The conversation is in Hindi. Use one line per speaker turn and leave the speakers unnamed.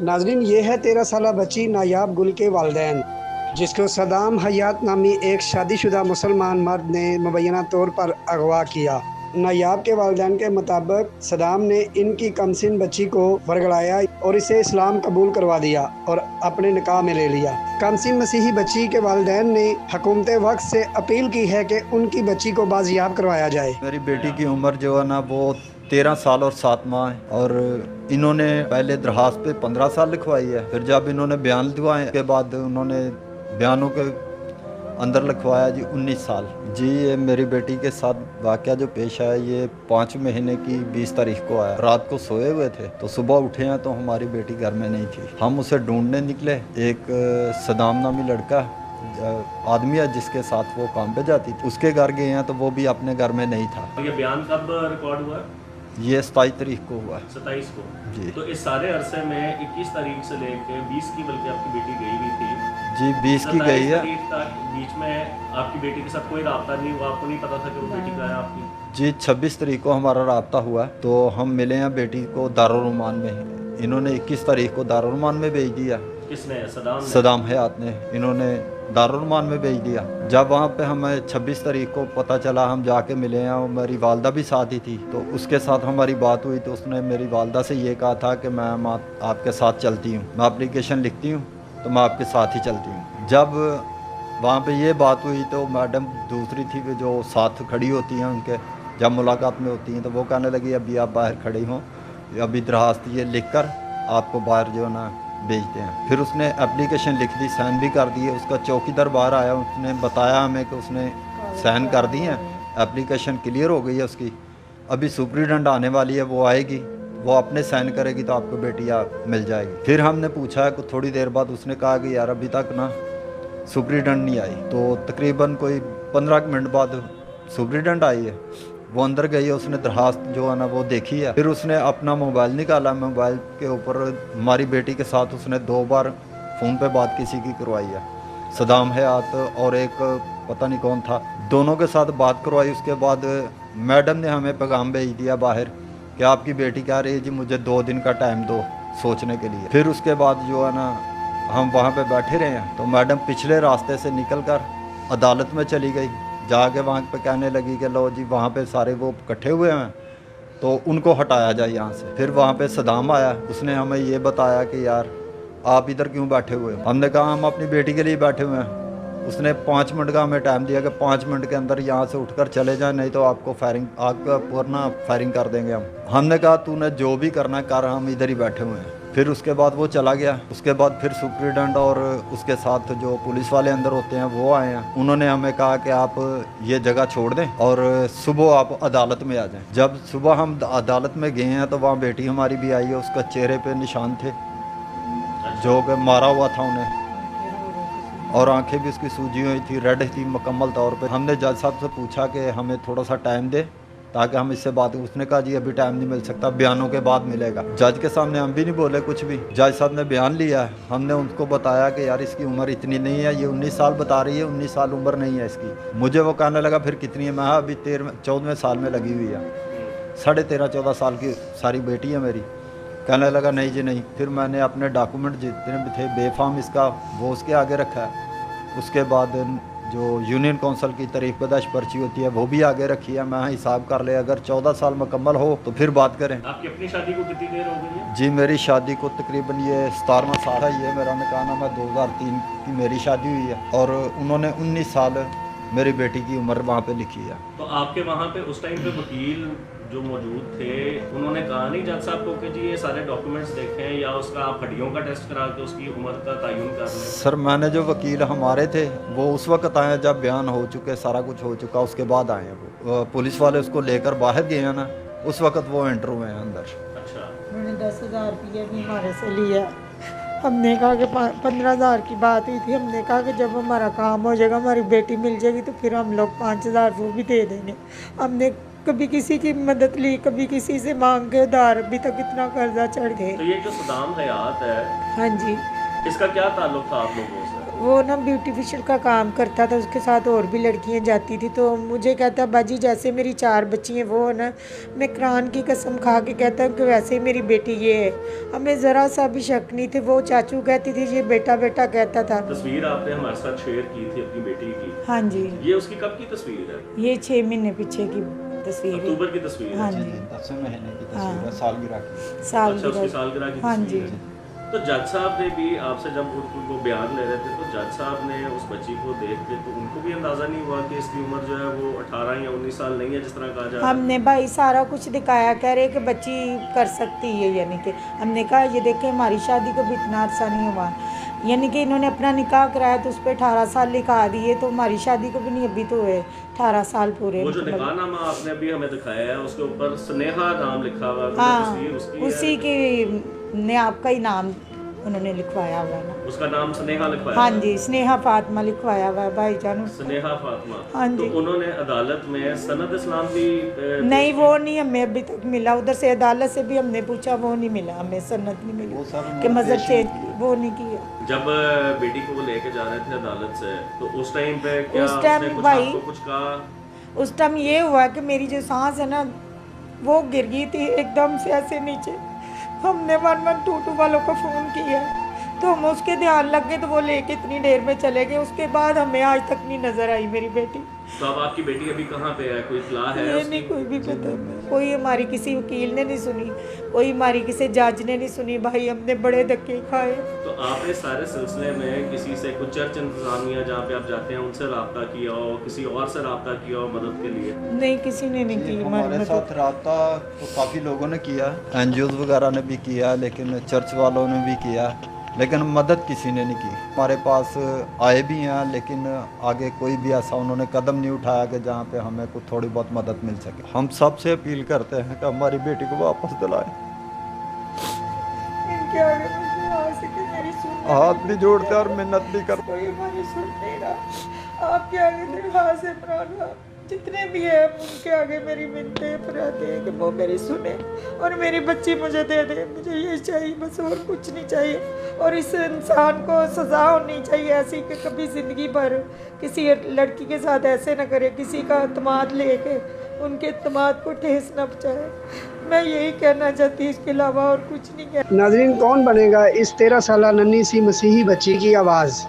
नाजरीन, ये है 13 साला बच्ची नायाब गुल के वालिदैन, जिसको सदाम हयात नामी एक शादीशुदा मुसलमान मर्द ने मुबैना तौर पर अगवा किया। नायाब के वालिदैन के मुताबिक सदाम ने इनकी कमसिन बच्ची को वरगलाया और इसे इस्लाम कबूल करवा दिया और अपने निकाह में ले लिया। कमसिन मसीही बच्ची के वालिदैन ने हुकूमत वक्त से अपील की है कि उनकी बच्ची को बाजियाब करवाया जाए।
मेरी बेटी की उम्र जो है ना वो 13 साल और 7 माह है और इन्होंने पहले दरखास्त पे 15 साल लिखवाई है। फिर जब इन्होंने बयान दिलवाए के बाद उन्होंने बयानों के अंदर लिखवाया जी 19 साल। जी ये मेरी बेटी के साथ वाक़या जो पेश आया ये 5 महीने की 20 तारीख को आया। रात को सोए हुए थे तो सुबह उठे हैं तो हमारी बेटी घर में नहीं थी। हम उसे ढूंढने निकले। एक सदाम नामी लड़का आदमी है जिसके साथ वो काम पे जाती थी, उसके घर गए हैं तो वो भी अपने घर में नहीं था।
ये बयान कब रिकॉर्ड हुआ?
ये 27 तारीख को हुआ।
27 को
जी।
तो इस सारे अरसे में 21 तारीख से लेकर 20 की बल्कि आपकी बेटी गई हुई थी।
जी 20 की गई है।
27 तारीख तक बीच में आपकी बेटी के साथ कोई रब्ता नहीं हुआ, आपको नहीं पता था कि वो बेटी का है आपकी?
जी 26 तारीख को हमारा रब्ता हुआ तो हम मिले हैं बेटी को दारुल-उमान में। इन्होंने 21 तारीख को दारुल-उमान में भेज दिया।
किसने?
सदाम हयात ने। इन्होंने दारुल-उमान में भेज दिया। जब वहाँ पे हमें 26 तारीख को पता चला, हम जाके मिले हैं और मेरी वालदा भी साथ ही थी तो उसके साथ हमारी बात हुई तो उसने मेरी वालदा से ये कहा था कि मैं आपके साथ चलती हूँ, मैं एप्लीकेशन लिखती हूँ तो मैं आपके साथ ही चलती हूँ। जब वहाँ पे ये बात हुई तो मैडम दूसरी थी जो साथ खड़ी होती हैं उनके, जब मुलाकात में होती हैं तो वो कहने लगी अभी आप बाहर खड़ी हों, अभी दरखास्त ये लिख कर आपको बाहर जो है ना भेजते हैं। फिर उसने एप्लीकेशन लिख दी, साइन भी कर दिए। उसका चौकीदार बाहर आया, उसने बताया हमें कि उसने साइन कर दी हैं, एप्लीकेशन क्लियर हो गई है उसकी। अभी सुप्रीडेंट आने वाली है, वो आएगी, वो अपने साइन करेगी तो आपको बेटी मिल जाएगी। फिर हमने पूछा कि थोड़ी देर बाद उसने कहा कि यार अभी तक ना सुप्रीडेंट नहीं आई। तो तकरीबन कोई 15 मिनट बाद सुप्रीडेंट आई है। वो अंदर गई है, उसने दरखास्त जो है ना वो देखी है। फिर उसने अपना मोबाइल निकाला, मोबाइल के ऊपर हमारी बेटी के साथ उसने 2 बार फ़ोन पे बात किसी की करवाई है। सदाम हयात और एक पता नहीं कौन था, दोनों के साथ बात करवाई। उसके बाद मैडम ने हमें पैगाम भेज दिया बाहर कि आपकी बेटी कह रही है जी मुझे 2 दिन का टाइम दो सोचने के लिए। फिर उसके बाद जो है ना हम वहाँ पे बैठे रहे हैं तो मैडम पिछले रास्ते से निकल कर अदालत में चली गई। जाके वहाँ पे कहने लगी कि लो जी वहाँ पे सारे वो इकट्ठे हुए हैं तो उनको हटाया जाए यहाँ से। फिर वहाँ पे सदाम आया, उसने हमें ये बताया कि यार आप इधर क्यों बैठे हुए हो? हमने कहा हम अपनी बेटी के लिए बैठे हुए हैं। उसने 5 मिनट का हमें टाइम दिया कि 5 मिनट के अंदर यहाँ से उठकर चले जाएं, नहीं तो आपको आपका पूर्ण फायरिंग कर देंगे हम। हमने कहा तूने जो भी करना कर, हम इधर ही बैठे हुए हैं। फिर उसके बाद वो चला गया। उसके बाद फिर सुप्रीडेंट और उसके साथ जो पुलिस वाले अंदर होते हैं वो आए हैं। उन्होंने हमें कहा कि आप ये जगह छोड़ दें और सुबह आप अदालत में आ जाएं। जब सुबह हम अदालत में गए हैं तो वहाँ बेटी हमारी भी आई है। उसका चेहरे पे निशान थे जो कि मारा हुआ था उन्हें, और आंखें भी उसकी सूजी हुई थी, रेड थी मुकम्मल तौर पे। हमने जज साहब से पूछा कि हमें थोड़ा सा टाइम दे ताकि हम इससे बात। उसने कहा जी अभी टाइम नहीं मिल सकता, बयानों के बाद मिलेगा। जज के सामने हम भी नहीं बोले कुछ भी। जज साहब ने बयान लिया। हमने उनको बताया कि यार इसकी उम्र इतनी नहीं है, ये 19 साल बता रही है, 19 साल उम्र नहीं है इसकी। मुझे वो कहने लगा फिर कितनी है? मैं अभी 14वें साल में लगी हुई है, 13.5-14 साल की सारी बेटी है मेरी। कहने लगा नहीं जी नहीं। फिर मैंने अपने डॉक्यूमेंट जितने भी थे बेफाम इसका वो उसके आगे रखा है। उसके बाद जो यूनियन काउंसिल की तारीफ पैदाश पर्ची होती है वो भी आगे रखी है। मैं हिसाब कर ले, अगर 14 साल मुकम्मल हो तो फिर बात करें।
आपकी अपनी शादी को कितनी देर हो गई है?
जी मेरी शादी को तकरीबन ये 17वां साल है। ये मेरा निकाहनामा 2003 की मेरी शादी हुई है और उन्होंने 19 साल मेरी बेटी की उम्र वहाँ पे लिखी है।
तो आपके वहाँ पे उस टाइम पे वकील जो मौजूद थे उन्होंने कहा नहीं जज साहब को कि जी ये सारे डॉक्यूमेंट्स देखें या उसका आप हड्डियों का टेस्ट करा के उसकी उम्र का तयन कर लें?
सर मैंने जो वकील हमारे थे वो उस वक्त आए जब बयान हो चुके, सारा कुछ हो चुका, उसके बाद आए हैं। वो पुलिस वाले उसको लेकर बाहर गए हैं ना, उस वक्त वो एंटर हुए हैं अंदर।
अच्छा।
उन्होंने 10,000 रुपया भी हमारे से लिया। हमने कहा कि 15,000 की बात हुई थी। हमने कहा कि जब हमारा काम हो जाएगा, हमारी बेटी मिल जाएगी तो फिर हम लोग 5,000 वो भी दे देंगे। हमने कभी किसी की मदद ली, कभी किसी से मांग के उधार, अभी तक इतना कर्जा चढ़ गए।
तो ये जो सदाम हयात है,
हाँ जी,
इसका क्या ताल्लुक था आप लोगों से?
वो ना ब्यूटीफिशियल का काम करता था, उसके साथ और भी लड़कियां जाती थी। तो मुझे कहता बाजी जैसे मेरी 4 बच्ची हैं वो है ना, मैं कुरान की कसम खा के कहता हूँ कि वैसे ही मेरी बेटी ये है। हमें ज़रा सा भी शक नहीं थे। वो चाचू कहती थी ये बेटा बेटा कहता था।
तस्वीर आपने हमारे साथ शेयर की थी अपनी बेटी की,
हाँ जी,
ये उसकी कब की तस्वीर है?
ये 6 महीने पीछे की तस्वीर है।
अक्टूबर की तस्वीर
हाँ
है।
जी,
10वें महीने की
हाँ।
तस्वीर है, सालगिरह की।
साल
अच्छा, उसकी सालगिरह की
हाँ
तस्वीर
जी।
है। तो जज साहब ने भी आपसे जब वो बयान ले रहे थे तो जज साहब ने उस बच्ची को देख के तो उनको भी अंदाज़ा नहीं हुआ कि इसकी उम्र जो है वो 18 या 19 साल नहीं है जिस तरह कहा जा रहा है?
हमने भाई सारा कुछ दिखाया, कह रहे कि बच्ची कर सकती है, यानी कि हमने कहा ये देखें हमारी शादी को भी इतना अर्सा नहीं हुआ, यानी कि इन्होंने अपना निकाह कराया तो उस पर 18 साल लिखा दिए, तो हमारी शादी को भी नहीं अभी तो हुए 18 साल पूरे।
वो जो निकाहनामा आपने अभी हमें दिखाया है उसके ऊपर स्नेहा नाम लिखा हुआ है, तो वो
हाँ,
तस्वीर उसकी
उसी
है?
की ने आपका ही नाम उन्होंने लिखवाया हुआ है ना।
उसका नाम स्नेहा लिखवाया
हाँ
है?
जी, स्नेहा फातिमा लिखवाया हुआ है भाईजान उसका।
स्नेहा फातिमा।
हाँ जी।
तो उन्होंने अदालत में सनद इस्लाम भी
नहीं, वो नहीं हमें अभी तक मिला। उधर से अदालत से भी हमने पूछा, वो नहीं मिला हमें, सनद नहीं मिली
वो सर
कि मजहब
पेशी-
चेंज की, वो नहीं किया।
जब बेटी को वो लेके जा रहे थे अदालत से तो उस टाइम पे क्या
उस टाइम
उसने कुछ
भाई-
आपको कुछ कहा?
उस टाइम ये हुआ कि मेरी जो सांस है ना वो गिर गई थी एकदम से ऐसे नीचे। हमने 112 वालों को फ़ोन किया तो हम उसके ध्यान लग गए तो वो लेके इतनी देर में चले गए। उसके बाद हमें आज तक नहीं नज़र आई मेरी बेटी।
तो अब आपकी बेटी अभी कहाँ पे है? कोई इत्ला है
ये
उसकी?
नहीं कोई भी पता नहीं। कोई हमारी किसी वकील ने नहीं सुनी, कोई हमारी किसी जज ने नहीं सुनी। भाई हमने बड़े धक्के खाए।
तो आपने सारे सिलसिले में किसी से कुछ चर्च इंतजामिया जहाँ पे आप जाते हैं उनसे रब्ता किया हो, किसी और से रब्ता किया हो मदद के लिए?
नहीं, किसी ने नहीं
जी,
की
हमारे
मदद।
साथ रब्ता तो काफ़ी लोगों ने किया, एनजीओ वगैरह ने भी किया, लेकिन चर्च वालों ने भी किया, लेकिन मदद किसी ने नहीं की। हमारे पास आए भी हैं लेकिन आगे कोई भी ऐसा उन्होंने कदम नहीं उठाया कि जहाँ पे हमें कुछ थोड़ी बहुत मदद मिल सके। हम सबसे अपील करते हैं कि हमारी बेटी को वापस दिलाएं।
इनके आगे मुझे हाथ से कि मेरी सुन
हाथ भी जोड़ते और मिन्नत भी करते।
कोई हमारी सुन नहीं रहा। आपके आगे दरख्वास्त है पुराना, जितने भी हैं उनके आगे मेरी मिन्नतें फरियादें हैं कि वो मेरी सुने और मेरी बच्ची मुझे दे दे। मुझे ये चाहिए बस, और कुछ नहीं चाहिए। और इस इंसान को सज़ा होनी चाहिए ऐसी कि कभी ज़िंदगी भर किसी लड़की के साथ ऐसे ना करे, किसी का अतमाद लेके उनके अतमाद को ठेस ना पहुँचाए। मैं यही कहना चाहती हूँ, इसके अलावा और कुछ नहीं कहना।
नाज़रीन, कौन बनेगा इस 13 साला नन्ही सी मसीही बच्ची की आवाज़?